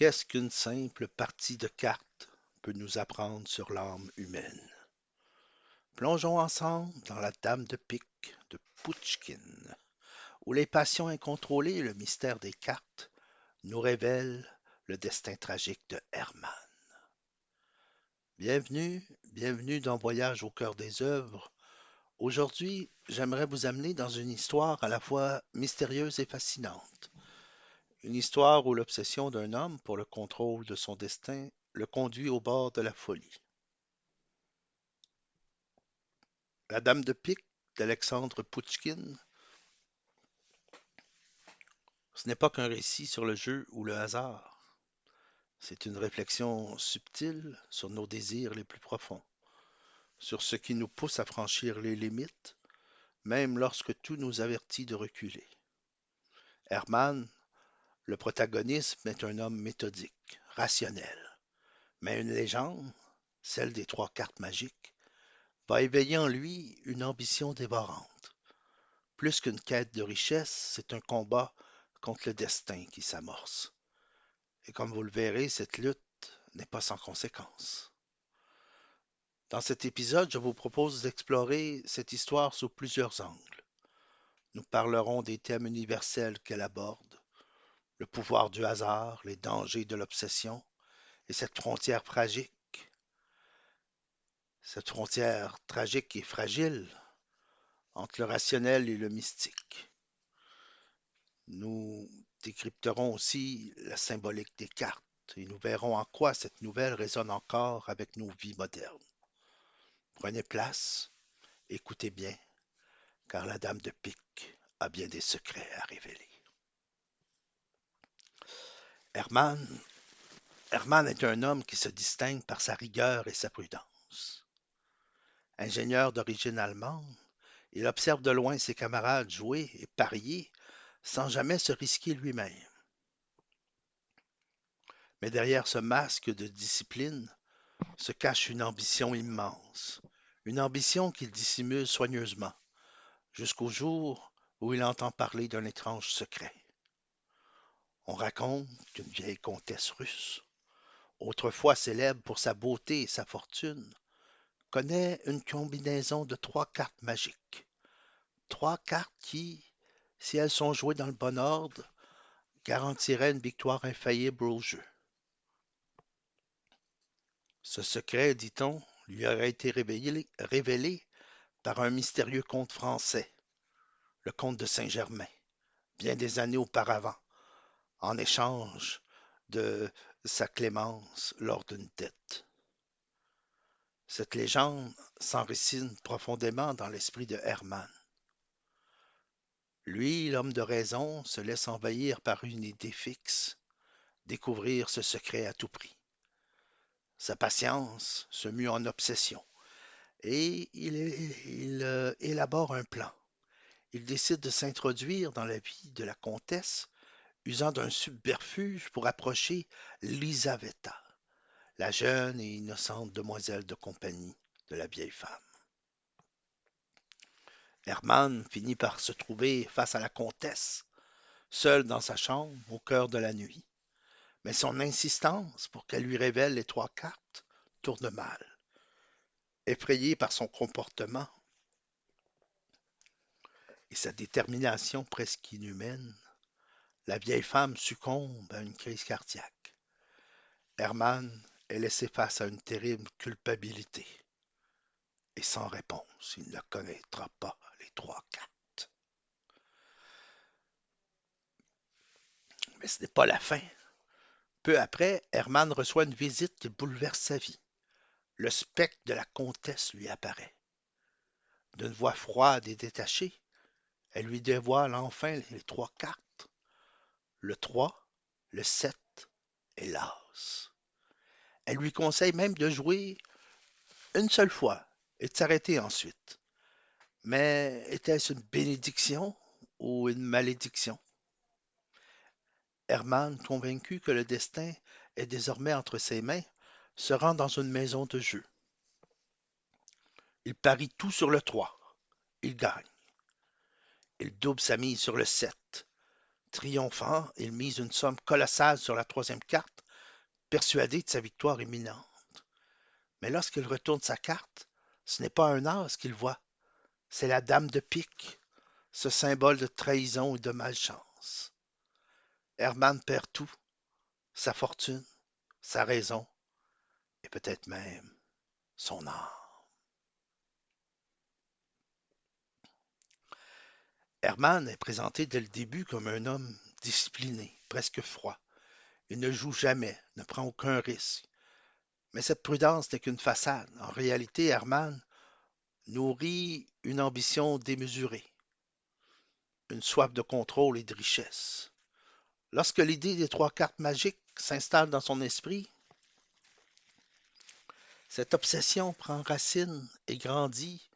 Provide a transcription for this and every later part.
Qu'est-ce qu'une simple partie de cartes peut nous apprendre sur l'âme humaine? Plongeons ensemble dans la Dame de pique de Pouchkine, où les passions incontrôlées et le mystère des cartes nous révèlent le destin tragique de Herman. Bienvenue dans Voyage au cœur des œuvres. Aujourd'hui, j'aimerais vous amener dans une histoire à la fois mystérieuse et fascinante. Une histoire où l'obsession d'un homme pour le contrôle de son destin le conduit au bord de la folie. La Dame de pique d'Alexandre Pouchkine, ce n'est pas qu'un récit sur le jeu ou le hasard. C'est une réflexion subtile sur nos désirs les plus profonds, sur ce qui nous pousse à franchir les limites, même lorsque tout nous avertit de reculer. Herman, le protagonisme, est un homme méthodique, rationnel, mais une légende, celle des trois cartes magiques, va éveiller en lui une ambition dévorante. Plus qu'une quête de richesse, c'est un combat contre le destin qui s'amorce. Et comme vous le verrez, cette lutte n'est pas sans conséquences. Dans cet épisode, je vous propose d'explorer cette histoire sous plusieurs angles. Nous parlerons des thèmes universels qu'elle aborde, le pouvoir du hasard, les dangers de l'obsession et cette frontière tragique et fragile entre le rationnel et le mystique. Nous décrypterons aussi la symbolique des cartes et nous verrons en quoi cette nouvelle résonne encore avec nos vies modernes. Prenez place, écoutez bien, car la Dame de pique a bien des secrets à révéler. Herman, Herman est un homme qui se distingue par sa rigueur et sa prudence. Ingénieur d'origine allemande, il observe de loin ses camarades jouer et parier sans jamais se risquer lui-même. Mais derrière ce masque de discipline se cache une ambition immense, une ambition qu'il dissimule soigneusement, jusqu'au jour où il entend parler d'un étrange secret. On raconte qu'une vieille comtesse russe, autrefois célèbre pour sa beauté et sa fortune, connaît une combinaison de trois cartes magiques. Trois cartes qui, si elles sont jouées dans le bon ordre, garantiraient une victoire infaillible au jeu. Ce secret, dit-on, lui aurait été révélé par un mystérieux comte français, le comte de Saint-Germain, bien des années auparavant, en échange de sa clémence lors d'une dette. Cette légende s'enracine profondément dans l'esprit de Herman. Lui, l'homme de raison, se laisse envahir par une idée fixe, découvrir ce secret à tout prix. Sa patience se mue en obsession et il élabore un plan. Il décide de s'introduire dans la vie de la comtesse, usant d'un subterfuge pour approcher Lisaveta, la jeune et innocente demoiselle de compagnie de la vieille femme. Herman finit par se trouver face à la comtesse, seule dans sa chambre au cœur de la nuit. Mais son insistance pour qu'elle lui révèle les trois cartes tourne mal. Effrayée par son comportement et sa détermination presque inhumaine, la vieille femme succombe à une crise cardiaque. Herman est laissé face à une terrible culpabilité. Et sans réponse, il ne connaîtra pas les trois cartes. Mais ce n'est pas la fin. Peu après, Herman reçoit une visite qui bouleverse sa vie. Le spectre de la comtesse lui apparaît. D'une voix froide et détachée, elle lui dévoile enfin les trois cartes, le 3, le 7 et l'As. Elle lui conseille même de jouer une seule fois et de s'arrêter ensuite. Mais était-ce une bénédiction ou une malédiction? Herman, convaincu que le destin est désormais entre ses mains, se rend dans une maison de jeu. Il parie tout sur le 3. Il gagne. Il double sa mise sur le 7. Triomphant, il mise une somme colossale sur la troisième carte persuadé de sa victoire imminente. Mais lorsqu'il retourne sa carte, ce n'est pas un as qu'il voit, c'est la dame de pique, ce symbole de trahison et de malchance. Herman perd tout, sa fortune, sa raison et peut-être même son âme. Herman est présenté dès le début comme un homme discipliné, presque froid. Il ne joue jamais, ne prend aucun risque. Mais cette prudence n'est qu'une façade. En réalité, Herman nourrit une ambition démesurée, une soif de contrôle et de richesse. Lorsque l'idée des trois cartes magiques s'installe dans son esprit, cette obsession prend racine et grandit,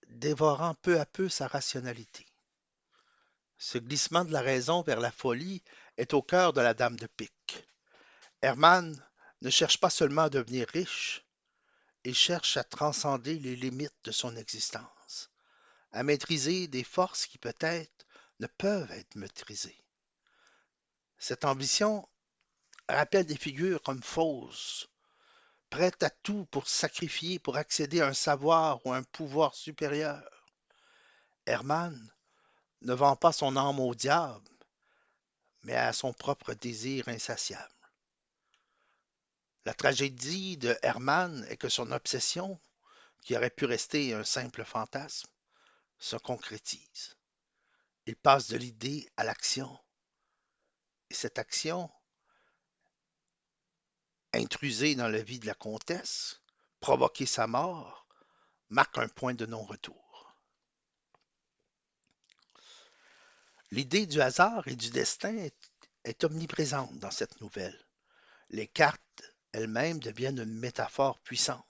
dévorant peu à peu sa rationalité. Ce glissement de la raison vers la folie est au cœur de la dame de pique. Herman ne cherche pas seulement à devenir riche, il cherche à transcender les limites de son existence, à maîtriser des forces qui peut-être ne peuvent être maîtrisées. Cette ambition rappelle des figures comme Fausse, prête à tout pour sacrifier, pour accéder à un savoir ou à un pouvoir supérieur. Herman ne vend pas son âme au diable, mais à son propre désir insatiable. La tragédie de Herman est que son obsession, qui aurait pu rester un simple fantasme, se concrétise. Il passe de l'idée à l'action. Et cette action, intrusée dans la vie de la comtesse, provoquer sa mort, marque un point de non-retour. L'idée du hasard et du destin est omniprésente dans cette nouvelle. Les cartes elles-mêmes deviennent une métaphore puissante.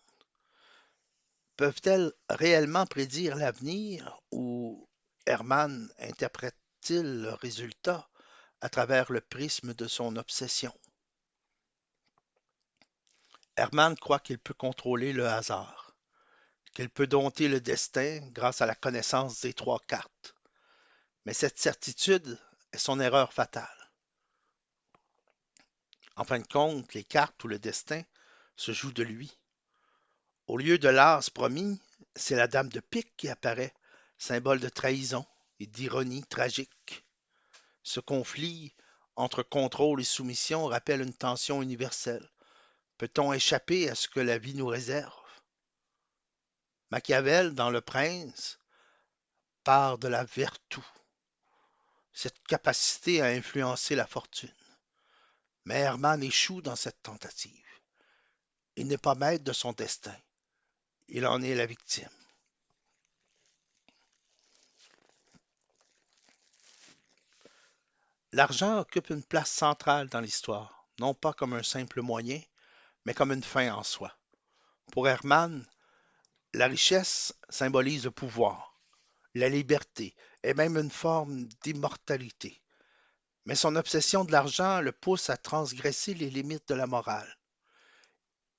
Peuvent-elles réellement prédire l'avenir ou Herman interprète-t-il le résultat à travers le prisme de son obsession? Herman croit qu'il peut contrôler le hasard, qu'il peut dompter le destin grâce à la connaissance des trois cartes. Mais cette certitude est son erreur fatale. En fin de compte, les cartes ou le destin se jouent de lui. Au lieu de l'as promis, c'est la dame de pique qui apparaît, symbole de trahison et d'ironie tragique. Ce conflit entre contrôle et soumission rappelle une tension universelle. Peut-on échapper à ce que la vie nous réserve? Machiavel, dans Le Prince, part de la vertu, cette capacité à influencer la fortune. Mais Herman échoue dans cette tentative. Il n'est pas maître de son destin. Il en est la victime. L'argent occupe une place centrale dans l'histoire, non pas comme un simple moyen, mais comme une fin en soi. Pour Herman, la richesse symbolise le pouvoir, la liberté et même une forme d'immortalité. Mais son obsession de l'argent le pousse à transgresser les limites de la morale.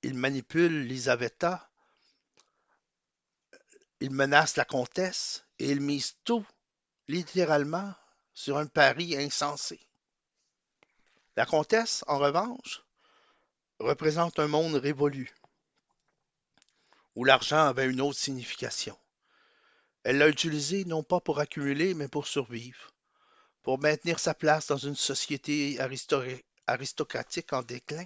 Il manipule Lisaveta, il menace la comtesse et il mise tout, littéralement, sur un pari insensé. La comtesse, en revanche, représente un monde révolu, où l'argent avait une autre signification. Elle l'a utilisé non pas pour accumuler, mais pour survivre, pour maintenir sa place dans une société aristocratique en déclin.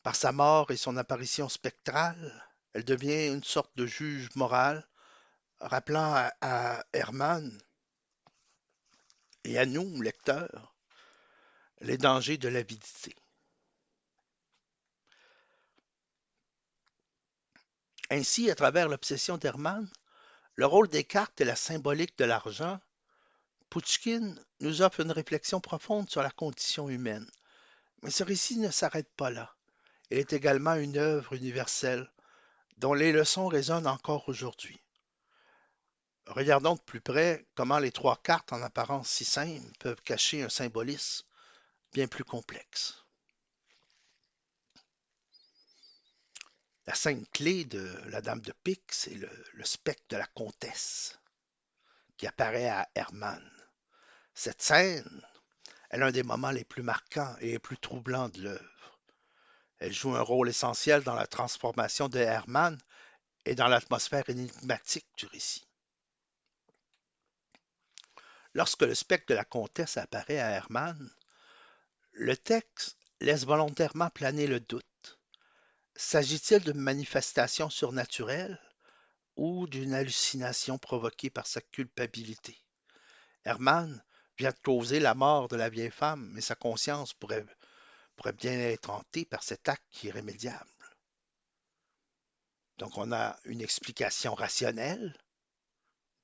Par sa mort et son apparition spectrale, elle devient une sorte de juge moral, rappelant à Herman et à nous, lecteurs, les dangers de l'avidité. Ainsi, à travers l'obsession d'Herman, le rôle des cartes et la symbolique de l'argent, Pouchkine nous offre une réflexion profonde sur la condition humaine. Mais ce récit ne s'arrête pas là. Il est également une œuvre universelle dont les leçons résonnent encore aujourd'hui. Regardons de plus près comment les trois cartes en apparence si simples peuvent cacher un symbolisme bien plus complexe. La scène clé de la Dame de Pique, c'est le spectre de la comtesse qui apparaît à Herman. Cette scène est l'un des moments les plus marquants et les plus troublants de l'œuvre. Elle joue un rôle essentiel dans la transformation de Hermann et dans l'atmosphère énigmatique du récit. Lorsque le spectre de la comtesse apparaît à Hermann, le texte laisse volontairement planer le doute. S'agit-il d'une manifestation surnaturelle ou d'une hallucination provoquée par sa culpabilité? Hermann vient de causer la mort de la vieille femme, mais sa conscience pourrait bien être hantée par cet acte irrémédiable. Donc on a une explication rationnelle.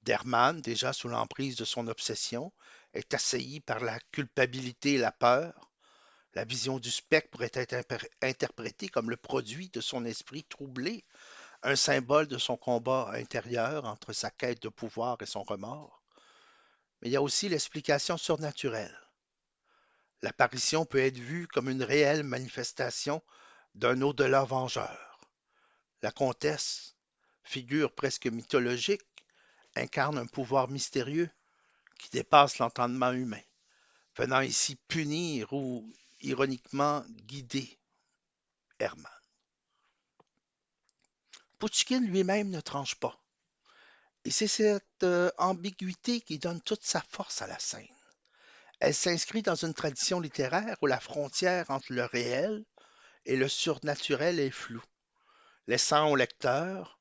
Hermann, déjà sous l'emprise de son obsession, est assailli par la culpabilité et la peur. La vision du spectre pourrait être interprétée comme le produit de son esprit troublé, un symbole de son combat intérieur entre sa quête de pouvoir et son remords. Mais il y a aussi l'explication surnaturelle. L'apparition peut être vue comme une réelle manifestation d'un au-delà vengeur. La comtesse, figure presque mythologique, incarne un pouvoir mystérieux qui dépasse l'entendement humain, venant ici punir ou ironiquement guider Hermann. Pouchkine lui-même ne tranche pas. Et c'est cette ambiguïté qui donne toute sa force à la scène. Elle s'inscrit dans une tradition littéraire où la frontière entre le réel et le surnaturel est floue, laissant au lecteur,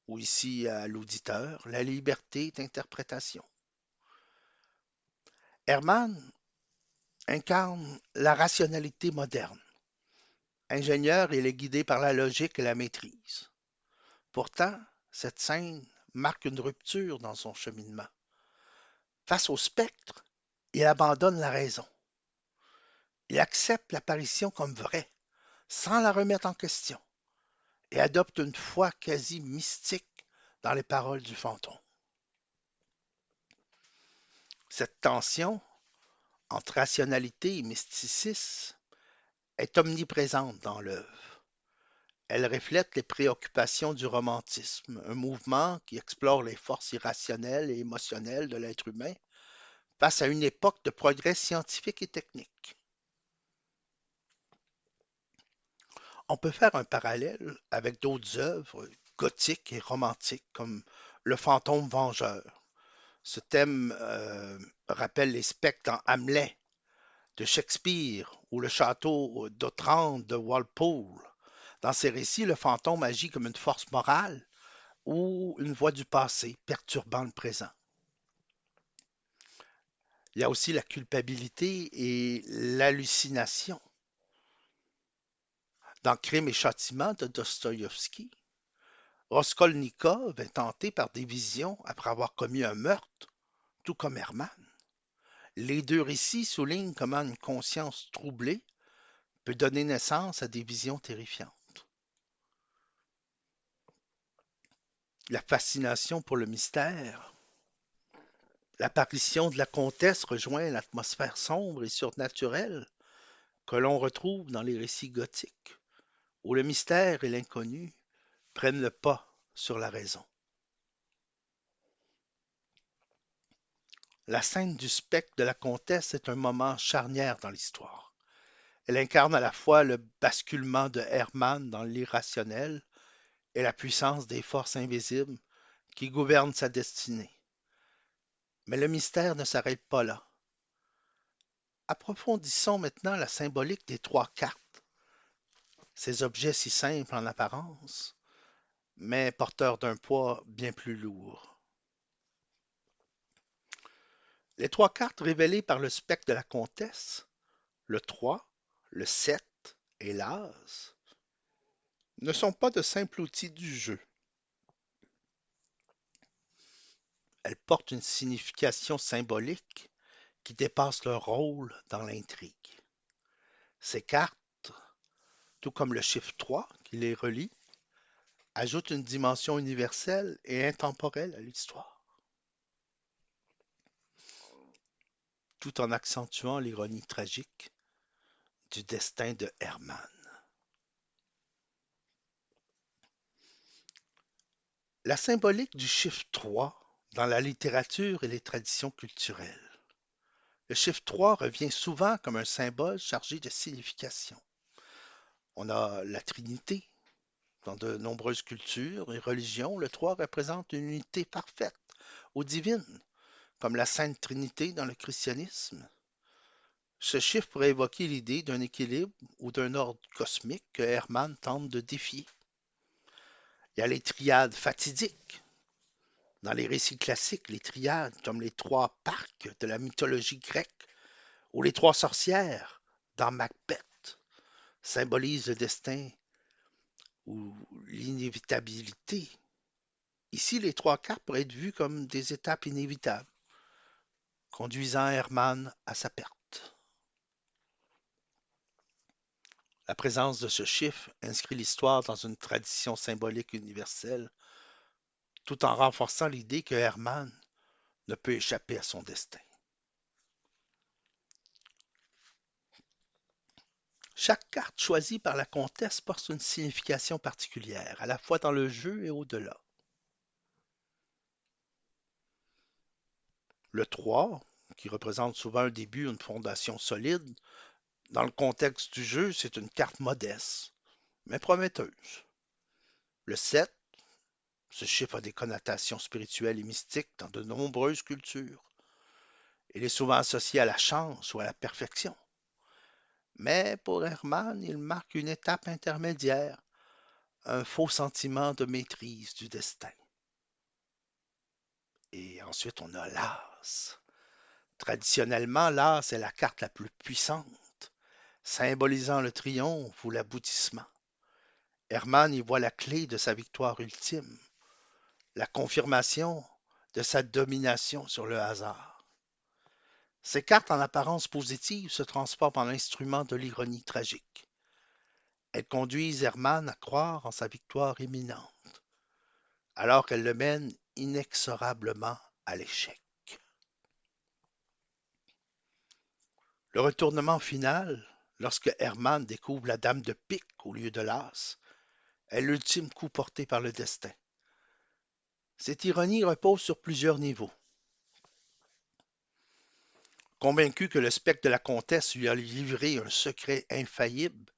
ou ici à l'auditeur, la liberté d'interprétation. Hermann incarne la rationalité moderne. Ingénieur, il est guidé par la logique et la maîtrise. Pourtant, cette scène marque une rupture dans son cheminement. Face au spectre, il abandonne la raison. Il accepte l'apparition comme vraie, sans la remettre en question, et adopte une foi quasi mystique dans les paroles du fantôme. Cette tension entre rationalité et mysticisme est omniprésente dans l'œuvre. Elle reflète les préoccupations du romantisme, un mouvement qui explore les forces irrationnelles et émotionnelles de l'être humain face à une époque de progrès scientifique et technique. On peut faire un parallèle avec d'autres œuvres gothiques et romantiques comme Le fantôme vengeur. Ce thème rappelle les spectres dans Hamlet de Shakespeare ou le château d'Otrante de Walpole. Dans ces récits, le fantôme agit comme une force morale ou une voix du passé perturbant le présent. Il y a aussi la culpabilité et l'hallucination. Dans Crime et châtiment de Dostoïevski, Raskolnikov est tenté par des visions après avoir commis un meurtre, tout comme Hermann. Les deux récits soulignent comment une conscience troublée peut donner naissance à des visions terrifiantes. La fascination pour le mystère. L'apparition de la comtesse rejoint l'atmosphère sombre et surnaturelle que l'on retrouve dans les récits gothiques, où le mystère et l'inconnu prennent le pas sur la raison. La scène du spectre de la comtesse est un moment charnière dans l'histoire. Elle incarne à la fois le basculement de Hermann dans l'irrationnel et la puissance des forces invisibles qui gouvernent sa destinée. Mais le mystère ne s'arrête pas là. Approfondissons maintenant la symbolique des trois cartes, ces objets si simples en apparence, mais porteurs d'un poids bien plus lourd. Les trois cartes révélées par le spectre de la comtesse, le 3, le 7 et l'As, ne sont pas de simples outils du jeu. Elles portent une signification symbolique qui dépasse leur rôle dans l'intrigue. Ces cartes, tout comme le chiffre 3 qui les relie, ajoutent une dimension universelle et intemporelle à l'histoire, tout en accentuant l'ironie tragique du destin de Hermann. La symbolique du chiffre 3 dans la littérature et les traditions culturelles. Le chiffre 3 revient souvent comme un symbole chargé de signification. On a la Trinité. Dans de nombreuses cultures et religions, le 3 représente une unité parfaite ou divine, comme la Sainte Trinité dans le christianisme. Ce chiffre pourrait évoquer l'idée d'un équilibre ou d'un ordre cosmique que Hermann tente de défier. Il y a les triades fatidiques. Dans les récits classiques, les triades, comme les trois parcs de la mythologie grecque ou les trois sorcières dans Macbeth, symbolisent le destin ou l'inévitabilité. Ici, les trois cartes pourraient être vues comme des étapes inévitables, conduisant Hermann à sa perte. La présence de ce chiffre inscrit l'histoire dans une tradition symbolique universelle, tout en renforçant l'idée que Hermann ne peut échapper à son destin. Chaque carte choisie par la comtesse porte une signification particulière, à la fois dans le jeu et au-delà. Le 3, qui représente souvent un début, une fondation solide, dans le contexte du jeu, c'est une carte modeste, mais prometteuse. Le 7, ce chiffre a des connotations spirituelles et mystiques dans de nombreuses cultures. Il est souvent associé à la chance ou à la perfection. Mais pour Hermann, il marque une étape intermédiaire, un faux sentiment de maîtrise du destin. Et ensuite, on a l'as. Traditionnellement, l'as est la carte la plus puissante, symbolisant le triomphe ou l'aboutissement. Hermann y voit la clé de sa victoire ultime, la confirmation de sa domination sur le hasard. Ces cartes en apparence positive se transforment en instruments de l'ironie tragique. Elles conduisent Hermann à croire en sa victoire imminente, alors qu'elles le mènent inexorablement à l'échec. Le retournement final, lorsque Hermann découvre la dame de pique au lieu de l'as, est l'ultime coup porté par le destin. Cette ironie repose sur plusieurs niveaux. Convaincu que le spectre de la comtesse lui a livré un secret infaillible,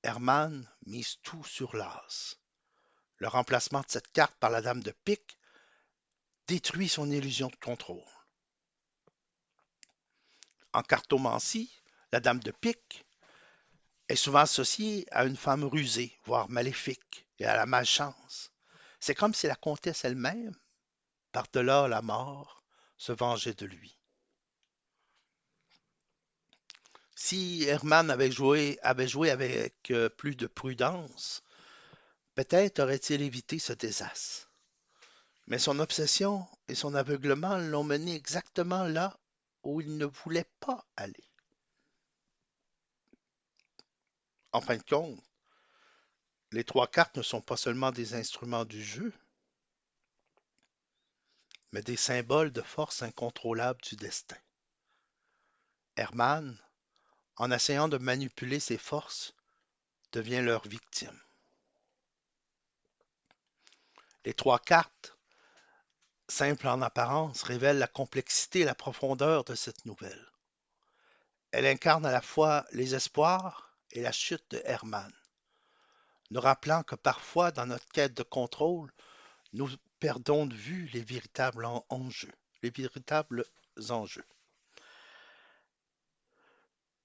Hermann mise tout sur l'as. Le remplacement de cette carte par la dame de pique détruit son illusion de contrôle. En cartomancie, la dame de pique est souvent associée à une femme rusée, voire maléfique, et à la malchance. C'est comme si la comtesse elle-même, par-delà la mort, se vengeait de lui. Si Hermann avait joué avec plus de prudence, peut-être aurait-il évité ce désastre. Mais son obsession et son aveuglement l'ont mené exactement là où il ne voulait pas aller. En fin de compte, les trois cartes ne sont pas seulement des instruments du jeu, mais des symboles de force incontrôlable du destin. Hermann, en essayant de manipuler ces forces, devient leur victime. Les trois cartes, simples en apparence, révèlent la complexité et la profondeur de cette nouvelle. Elle incarne à la fois les espoirs et la chute de Hermann, nous rappelant que parfois, dans notre quête de contrôle, nous perdons de vue les véritables enjeux. Les véritables enjeux.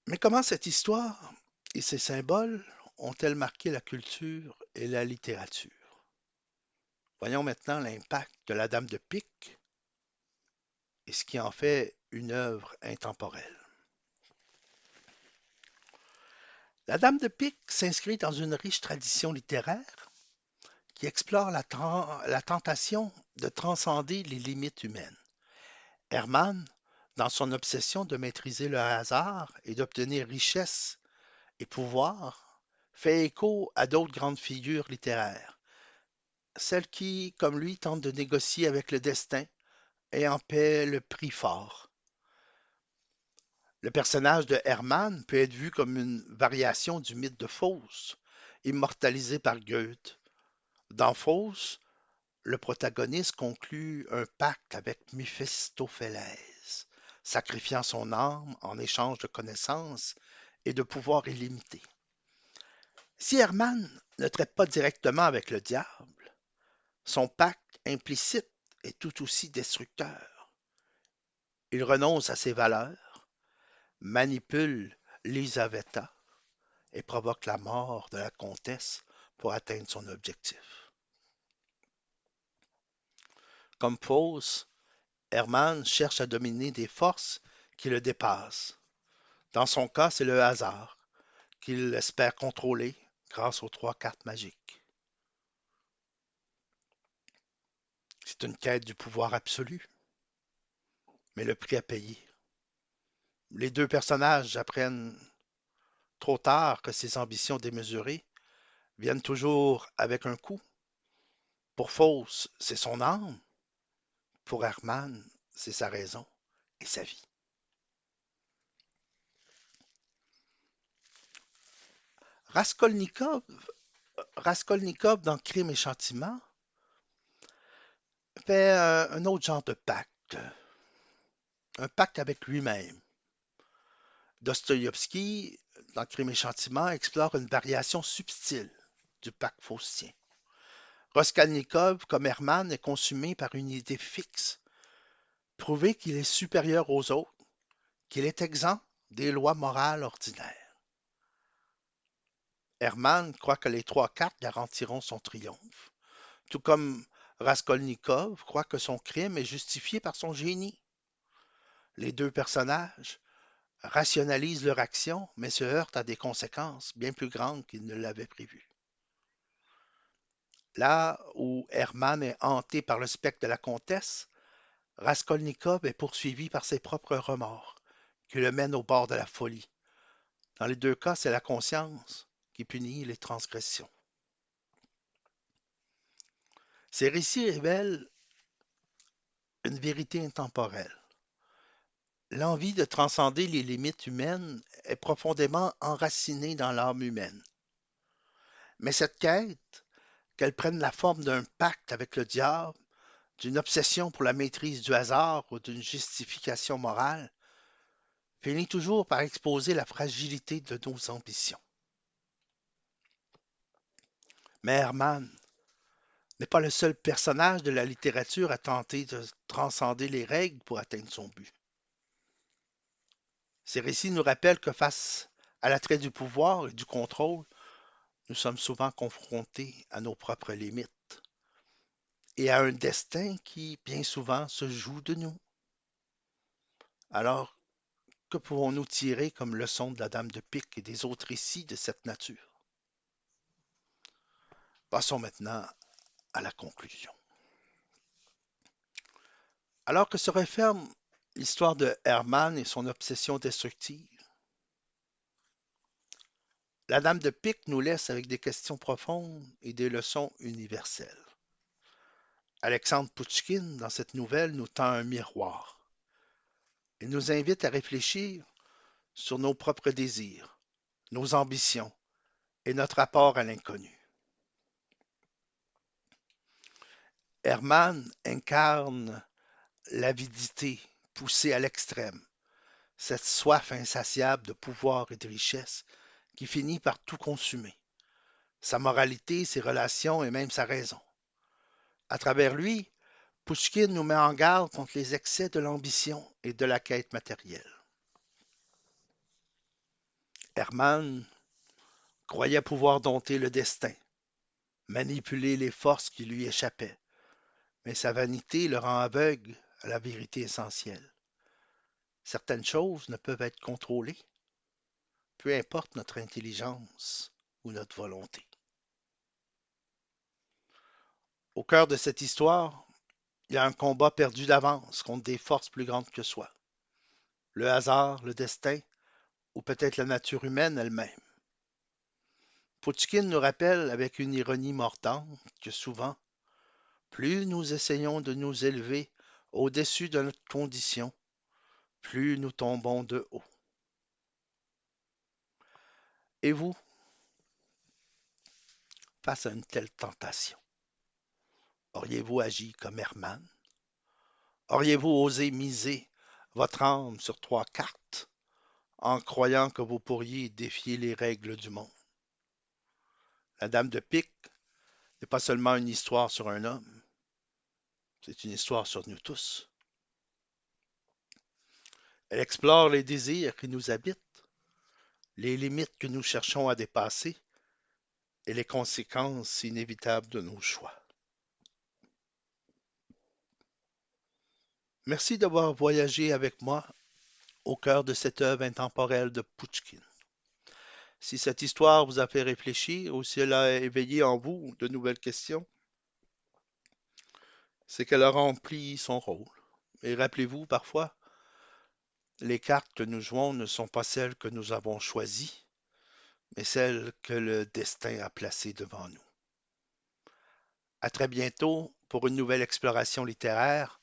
Mais comment cette histoire et ces symboles ont-elles marqué la culture et la littérature? Voyons maintenant l'impact de la Dame de Pique et ce qui en fait une œuvre intemporelle. La Dame de Pique s'inscrit dans une riche tradition littéraire qui explore la tentation de transcender les limites humaines. Hermann, dans son obsession de maîtriser le hasard et d'obtenir richesse et pouvoir, fait écho à d'autres grandes figures littéraires, celles qui, comme lui, tentent de négocier avec le destin et en paient le prix fort. Le personnage de Hermann peut être vu comme une variation du mythe de Faust, immortalisé par Goethe. Dans Faust, le protagoniste conclut un pacte avec Méphistophélès, sacrifiant son âme en échange de connaissances et de pouvoirs illimités. Si Herman ne traite pas directement avec le diable, son pacte implicite est tout aussi destructeur. Il renonce à ses valeurs, manipule Lisaveta et provoque la mort de la comtesse pour atteindre son objectif. Comme Faust, Herman cherche à dominer des forces qui le dépassent. Dans son cas, c'est le hasard qu'il espère contrôler grâce aux trois cartes magiques. C'est une quête du pouvoir absolu, mais le prix à payer. Les deux personnages apprennent trop tard que ses ambitions démesurées viennent toujours avec un coût. Pour Faust, c'est son âme. Pour Herman, c'est sa raison et sa vie. Raskolnikov, Raskolnikov dans Crime et Châtiment, fait un autre genre de pacte, un pacte avec lui-même. Dostoïevski, dans Crime et Châtiment, explore une variation subtile du pacte faustien. Raskolnikov, comme Herman, est consumé par une idée fixe, prouver qu'il est supérieur aux autres, qu'il est exempt des lois morales ordinaires. Herman croit que les trois cartes garantiront son triomphe, tout comme Raskolnikov croit que son crime est justifié par son génie. Les deux personnages rationalisent leur action, mais se heurtent à des conséquences bien plus grandes qu'ils ne l'avaient prévu. Là où Herman est hanté par le spectre de la comtesse, Raskolnikov est poursuivi par ses propres remords, qui le mènent au bord de la folie. Dans les deux cas, c'est la conscience qui punit les transgressions. Ces récits révèlent une vérité intemporelle. L'envie de transcender les limites humaines est profondément enracinée dans l'âme humaine. Mais cette quête, qu'elle prenne la forme d'un pacte avec le diable, d'une obsession pour la maîtrise du hasard ou d'une justification morale, finit toujours par exposer la fragilité de nos ambitions. Mais Herman n'est pas le seul personnage de la littérature à tenter de transcender les règles pour atteindre son but. Ces récits nous rappellent que face à l'attrait du pouvoir et du contrôle, nous sommes souvent confrontés à nos propres limites et à un destin qui, bien souvent, se joue de nous. Alors, que pouvons-nous tirer comme leçon de la Dame de Pique et des autres récits de cette nature? Passons maintenant à la conclusion. Alors que se referme l'histoire de Herman et son obsession destructive, la Dame de Pique nous laisse avec des questions profondes et des leçons universelles. Alexandre Pouchkine, dans cette nouvelle, nous tend un miroir. Il nous invite à réfléchir sur nos propres désirs, nos ambitions et notre rapport à l'inconnu. Herman incarne l'avidité poussée à l'extrême, cette soif insatiable de pouvoir et de richesse qui finit par tout consumer, sa moralité, ses relations et même sa raison. À travers lui, Pouchkine nous met en garde contre les excès de l'ambition et de la quête matérielle. Herman croyait pouvoir dompter le destin, manipuler les forces qui lui échappaient, mais sa vanité le rend aveugle à la vérité essentielle. Certaines choses ne peuvent être contrôlées, peu importe notre intelligence ou notre volonté. Au cœur de cette histoire, il y a un combat perdu d'avance contre des forces plus grandes que soi. Le hasard, le destin, ou peut-être la nature humaine elle-même. Pouchkine nous rappelle avec une ironie mordante que souvent, plus nous essayons de nous élever au-dessus de notre condition, plus nous tombons de haut. Et vous, face à une telle tentation, auriez-vous agi comme Herman? Auriez-vous osé miser votre âme sur trois cartes en croyant que vous pourriez défier les règles du monde? La Dame de pique n'est pas seulement une histoire sur un homme, c'est une histoire sur nous tous. Elle explore les désirs qui nous habitent, les limites que nous cherchons à dépasser et les conséquences inévitables de nos choix. Merci d'avoir voyagé avec moi au cœur de cette œuvre intemporelle de Pouchkine. Si cette histoire vous a fait réfléchir ou si elle a éveillé en vous de nouvelles questions, c'est qu'elle a rempli son rôle. Et rappelez-vous, parfois, les cartes que nous jouons ne sont pas celles que nous avons choisies, mais celles que le destin a placées devant nous. À très bientôt pour une nouvelle exploration littéraire,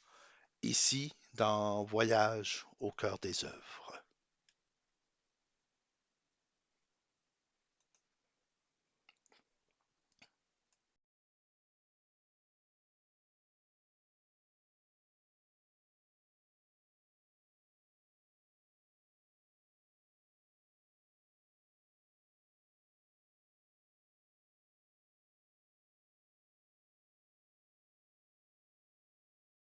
ici dans Voyage au cœur des œuvres.